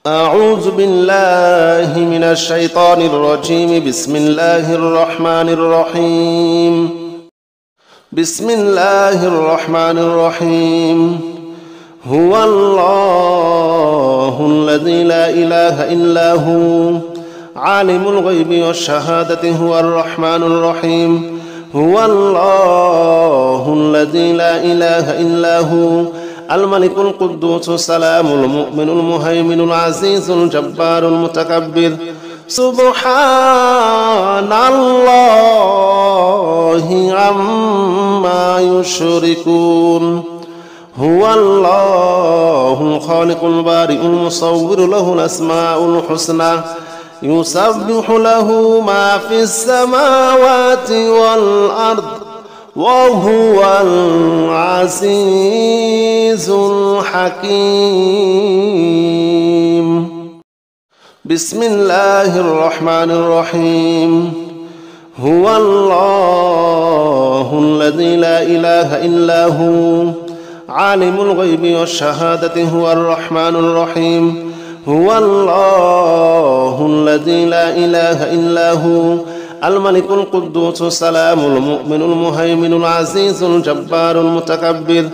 أعوذ بالله من الشيطان الرجيم. بسم الله الرحمن الرحيم. بسم الله الرحمن الرحيم. هو الله الذي لا إله إلا هو عالم الغيب والشهادة هو الرحمن الرحيم. هو الله الذي لا إله إلا هو الملك القدوس السلام المؤمن المهيمن العزيز الجبار المتكبر. سبحان الله عما يشركون. هو الله الخالق البارئ المصور له الأسماء الحسنى يسبح له ما في السماوات والأرض وهو العزيز الحكيم. بسم الله الرحمن الرحيم. هو الله الذي لا إله إلا هو عالم الغيب والشهادة هو الرحمن الرحيم. هو الله الذي لا إله إلا هو الملك القدوس السلام المؤمن المهيمن العزيز الجبار المتكبر.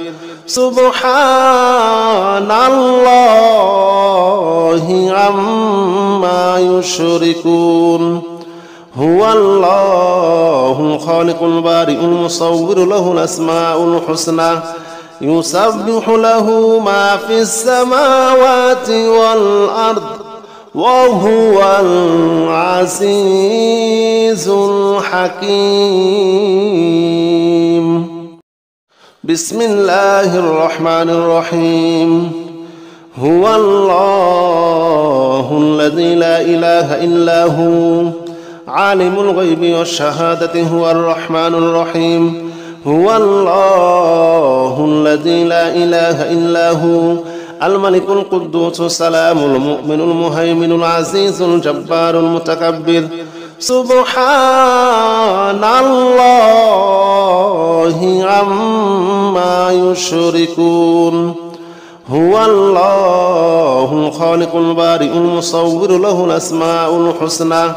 سبحان الله عما يشركون. هو الله الخالق البارئ المصور له الأسماء الحسنى يسبح له ما في السماوات والأرض وهو العزيز الحكيم. بسم الله الرحمن الرحيم. هو الله الذي لا إله إلا هو عالم الغيب والشهادة هو الرحمن الرحيم. هو الله الذي لا إله إلا هو الملك القدوس السلام المؤمن المهيمن العزيز الجبار المتكبر. سبحان الله عما يشركون. هو الله الخالق البارئ المصور له الأسماء الحسنى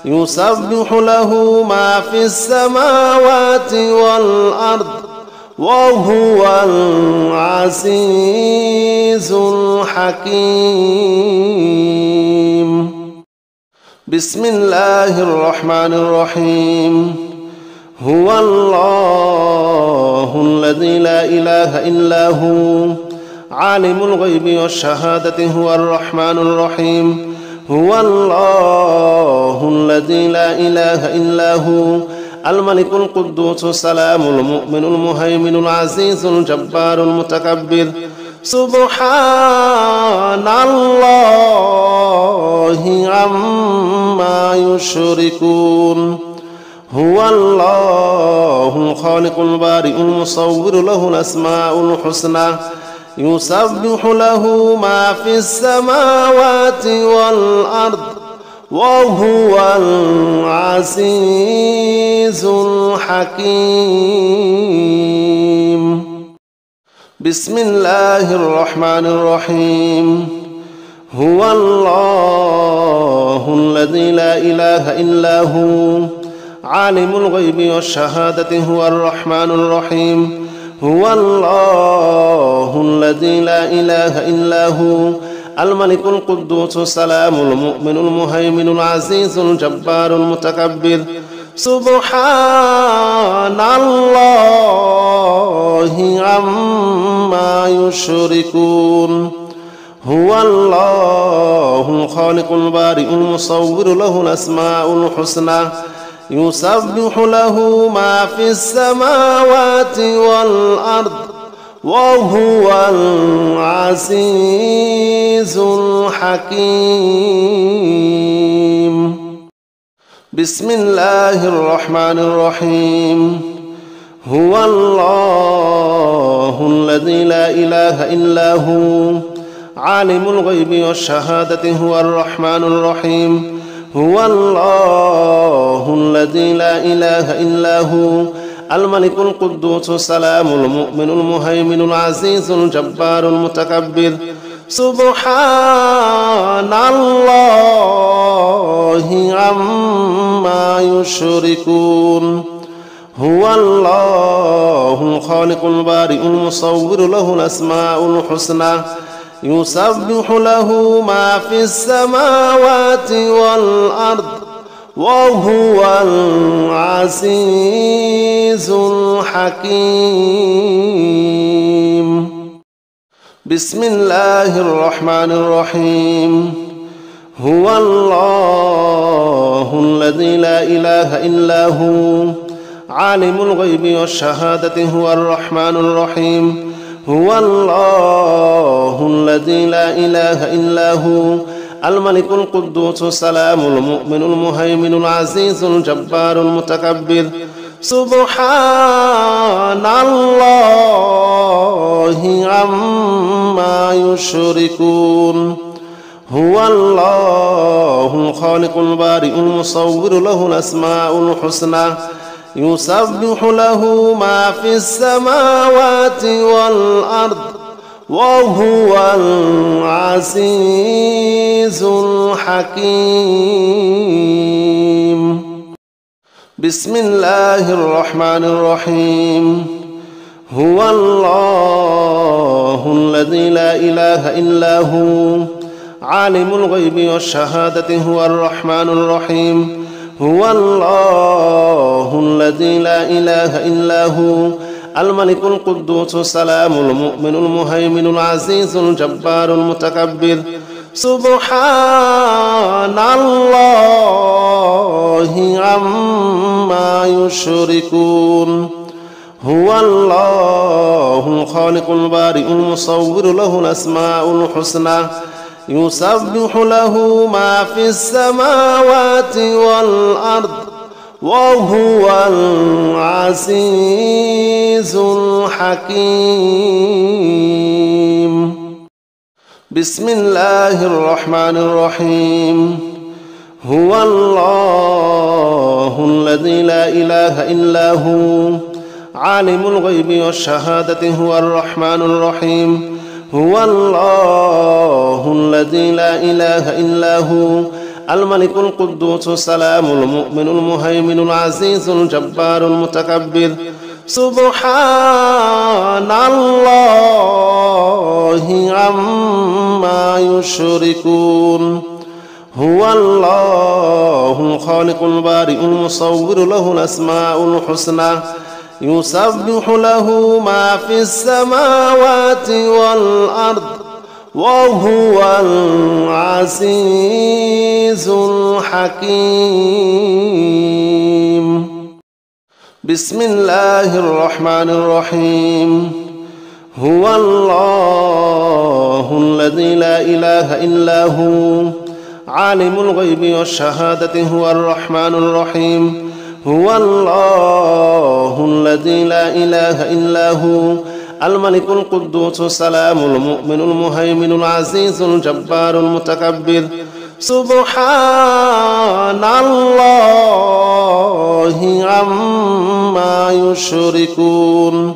يسبح له ما في السماوات والأرض وهو العزيز الحكيم. بسم الله الرحمن الرحيم. هو الله الذي لا إله إلا هو عالم الغيب والشهادة هو الرحمن الرحيم. هو الله الذي لا إله إلا هو الملك القدوس السلام المؤمن المهيمن العزيز الجبار المتكبر. سبحان الله عما يشركون. هو الله الخالق البارئ المصور له الأسماء الحسنى يسبح له ما في السماوات والأرض وهو العزيز الحكيم. بسم الله الرحمن الرحيم. هو الله الذي لا إله إلا هو عالم الغيب والشهادة هو الرحمن الرحيم. هو الله الذي لا إله إلا هو الملك القدوس السلام المؤمن المهيمن العزيز الجبار المتكبر. سبحان الله عما يشركون. هو الله الخالق البارئ المصور له الأسماء الحسنى يسبح له ما في السماوات والأرض وهو العزيز الحكيم. بسم الله الرحمن الرحيم. هو الله الذي لا إله إلا هو عالم الغيب والشهادة هو الرحمن الرحيم. هو الله الذي لا إله إلا هو الملك القدوس السلام المؤمن المهيمن العزيز الجبار المتكبر. سبحان الله عما يشركون هو الله الخالق البارئ المصور له الأسماء الحسنى يسبح له ما في السماوات والأرض وهو العزيز الحكيم بسم الله الرحمن الرحيم هو الله الذي لا إله إلا هو عالم الغيب والشهادة هو الرحمن الرحيم هو الله الذي لا إله إلا هو الملك القدوس السلام المؤمن المهيمن العزيز الجبار المتكبر سبحان الله عما يشركون هو الله الخالق البارئ المصور له الأسماء الحسنى يسبح له ما في السماوات والأرض وهو العزيز الحكيم بسم الله الرحمن الرحيم هو الله الذي لا إله إلا هو عالم الغيب والشهادة هو الرحمن الرحيم هو الله الذي لا إله إلا هو الملك القدوس السلام المؤمن المهيمن العزيز الجبار المتكبر سبحان الله عما يشركون هو الله الخالق البارئ المصور له الأسماء الحسنى يسبح له ما في السماوات والأرض وهو العزيز الحكيم بسم الله الرحمن الرحيم هو الله الذي لا إله إلا هو عالم الغيب والشهادة هو الرحمن الرحيم هو الله الذي لا إله إلا هو الملك القدوس السلام المؤمن المهيمن العزيز الجبار المتكبر سبحان الله عما يشركون هو الله الخالق البارئ المصور له الأسماء الحسنى يسبح له ما في السماوات والأرض وهو العزيز الحكيم بسم الله الرحمن الرحيم هو الله الذي لا إله إلا هو عالم الغيب والشهادة هو الرحمن الرحيم هو الله الذي لا إله إلا هو الملك القدوس السلام المؤمن المهيمن العزيز الجبار المتكبر سبحان الله عما يشركون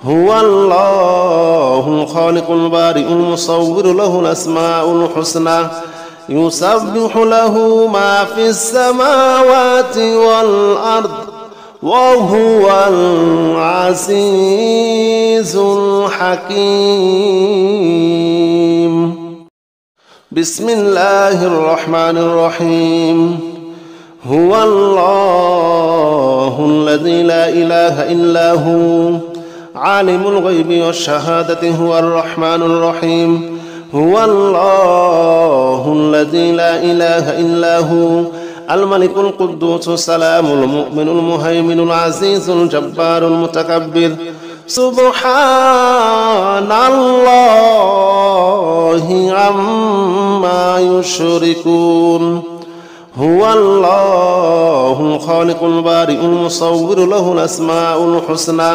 هو الله الخالق البارئ المصور له الأسماء الحسنى يسبح له ما في السماوات والأرض وهو العزيز الحكيم بسم الله الرحمن الرحيم هو الله الذي لا إله إلا هو عالم الغيب والشهادة هو الرحمن الرحيم هو الله الذي لا إله إلا هو الملك القدوس السلام المؤمن المهيمن العزيز الجبار المتكبر سبحان الله عما يشركون هو الله الخالق البارئ المصور له الأسماء الحسنى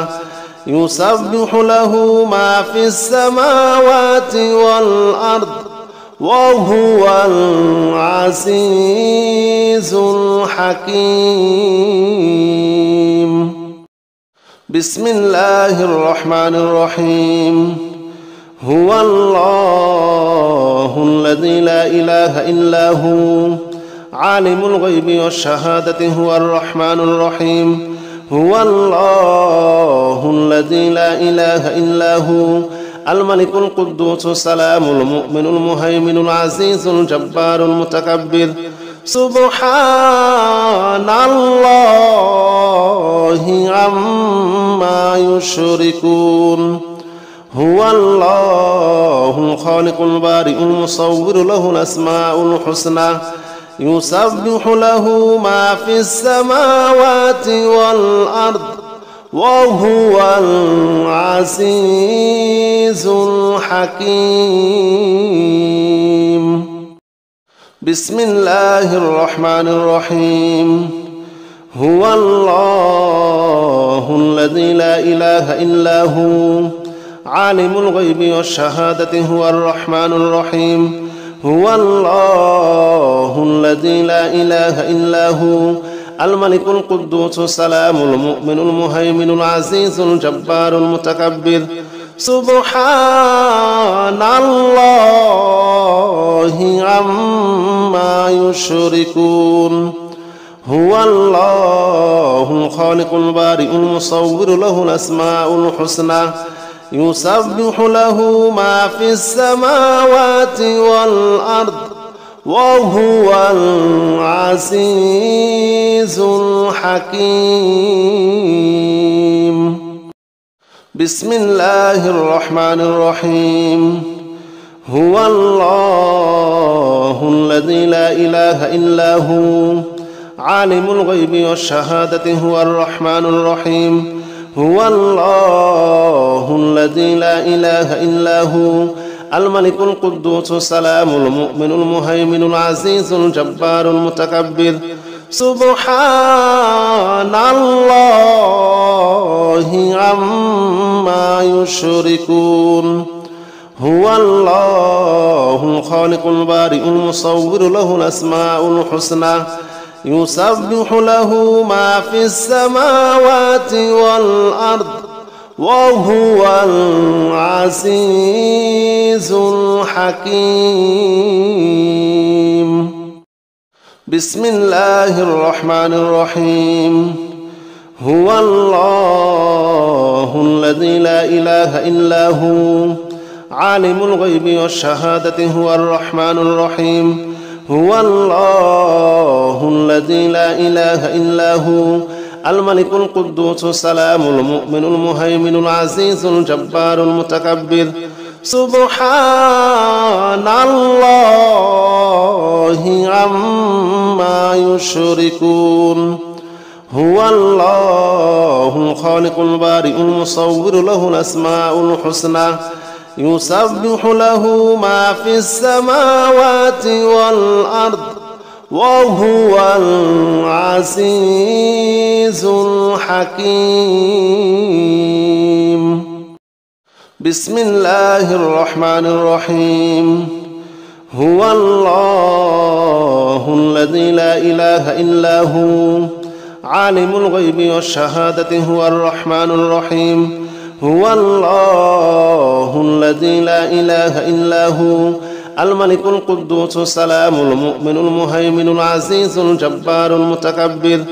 يسبح له ما في السماوات والأرض وهو العزيز الحكيم بسم الله الرحمن الرحيم هو الله الذي لا إله إلا هو عالم الغيب والشهادة هو الرحمن الرحيم هو الله الذي لا إله إلا هو الملك القدوس السلام المؤمن المهيمن العزيز الجبار المتكبر سبحان الله عما يشركون هو الله الخالق البارئ المصور له الأسماء الحسنى يسبح له ما في السماوات والأرض وهو العزيز الحكيم بسم الله الرحمن الرحيم هو الله الذي لا إله إلا هو عالم الغيب والشهادة هو الرحمن الرحيم هو الله الذي لا إله إلا هو الملك القدوس السلام المؤمن المهيمن العزيز الجبار المتكبر سبحان الله عما يشركون هو الله الخالق البارئ المصور له الأسماء الحسنى يسبح له ما في السماوات والأرض وهو العزيز الحكيم بسم الله الرحمن الرحيم هو الله الذي لا إله إلا هو عالم الغيب والشهادة هو الرحمن الرحيم هو الله الذي لا إله إلا هو الملك القدوس السلام المؤمن المهيمن العزيز الجبار المتكبر سبحان الله عما يشركون هو الله الخالق البارئ المصور له الأسماء الحسنى يسبح له ما في السماوات والأرض وهو العزيز الحكيم بسم الله الرحمن الرحيم هو الله الذي لا إله إلا هو عالم الغيب والشهادة هو الرحمن الرحيم هو الله الذي لا إله إلا هو الملك القدوس السلام المؤمن المهيمن العزيز الجبار المتكبر سبحان الله عما يشركون هو الله الخالق البارئ المصور له الأسماء الحسنى يسبح له ما في السماوات والأرض وهو العزيز الحكيم بسم الله الرحمن الرحيم هو الله الذي لا إله إلا هو عالم الغيب والشهادة هو الرحمن الرحيم هو الله الذي لا إله إلا هو الملك القدوس السلام المؤمن المهيمن العزيز الجبار المتكبر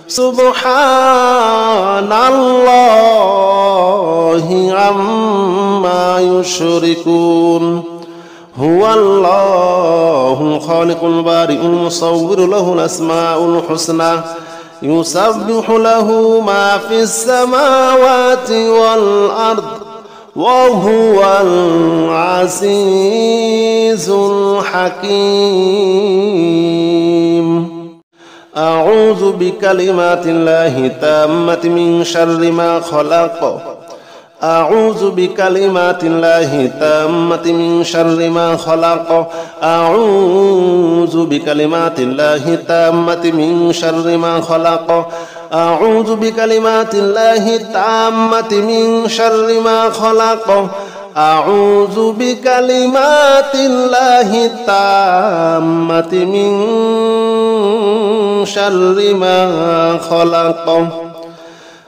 سبحان الله عما يشركون هو الله الخالق البارئ المصور له الأسماء الحسنى يسبح له ما في السماوات والأرض وهو العزيز الحكيم أعوذ بكلمات الله التامة من شر ما خلق أعوذ بكلمات الله التامة من شر ما خلق أعوذ بكلمات الله التامة من شر ما خلق أعوذ بكلمات الله التامة من شر ما خلق أعوذ بكلمات الله التامة من شر ما خلق